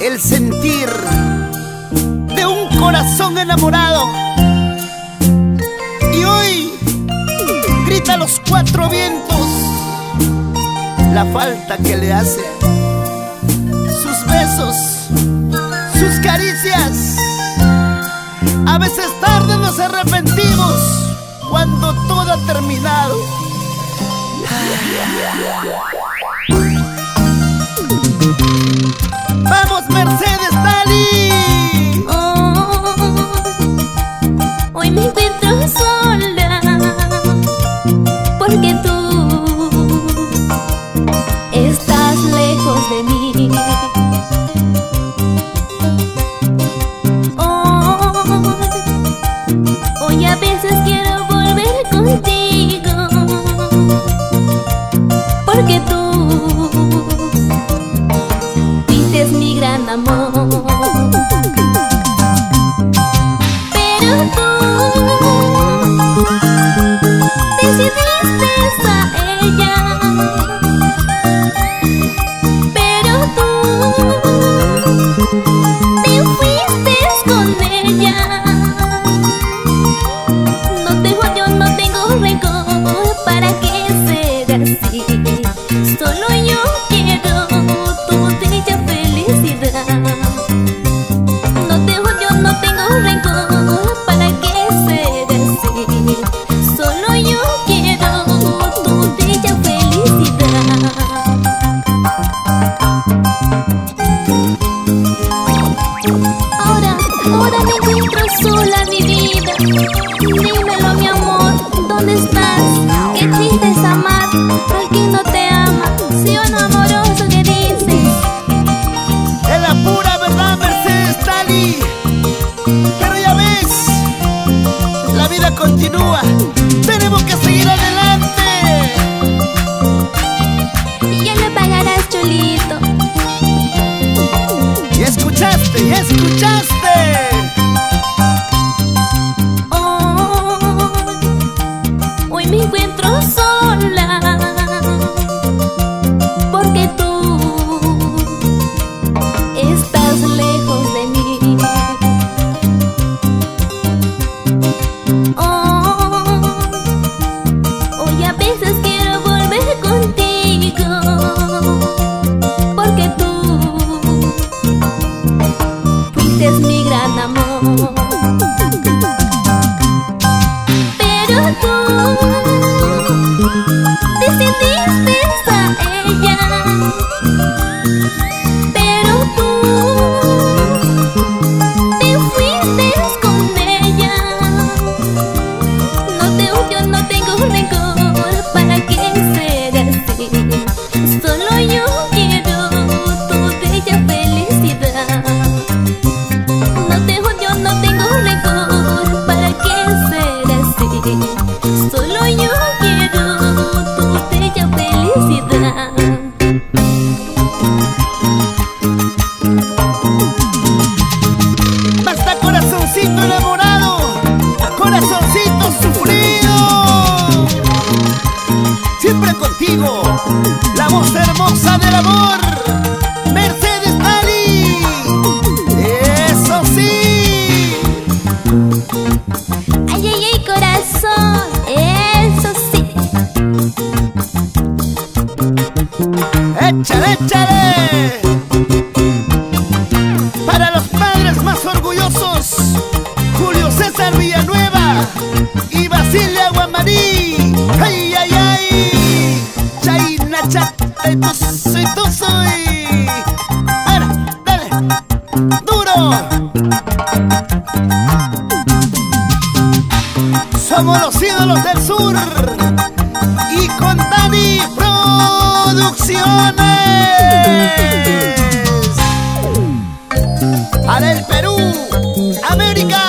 El sentir de un corazón enamorado, y hoy grita a los cuatro vientos la falta que le hace sus besos, sus caricias. A veces tarde nos arrepentimos cuando todo ha terminado. ¡Vamos, Mercedes Dali! Oh, hoy me encuentro sola porque tú estás lejos de mí. Oh, hoy a veces quiero volver contigo porque tú es mi gran amor. Pero tú decidiste a ella. Pero tú te fuiste con ella. No tengo, yo no tengo rencor para que sea así. Solo yo quiero tu dicha felicidad. No tengo, yo no tengo rencor para que sea así. Solo yo quiero tu dicha felicidad. Ahora me encuentro sola, mi vida. Dímelo, mi amor, ¿dónde estás? Qué triste es amar al que no te ama. ¿Sí o no, amoroso, que dices? Es la pura verdad, Mercedes Dali. Pero ya ves, la vida continúa. Tenemos que seguir adelante. Ya lo pagarás, Cholito. Y escuchaste, y escuchaste. Oh, hoy me encuentro sola porque tú estás lejos de mí. Oh, hoy a veces quiero volver contigo porque tú fuiste mi gran amor. Pero tú decidiste a ella. Pero tú te fuiste con ella. No tengo, yo no tengo rencor para que sea así. Solo yo quiero tu bella felicidad. No tengo, yo no tengo rencor para que sea así. Solo yo quiero tu bella felicidad. Basta, corazoncito enamorado, corazoncito sufrido. Siempre contigo, la voz hermosa del amor, Mercedes Dali. Eso sí. Ay, ay, ay, corazón, eso sí. Échale, échale. Para los padres más orgullosos, Julio César Villanueva y Basilia Guamarí. Ay, ay, ay. Chayna, chata, y tú soy. Ahora, dale, duro. Somos los ídolos del sur y con Dani Producciones. Para el Perú, América.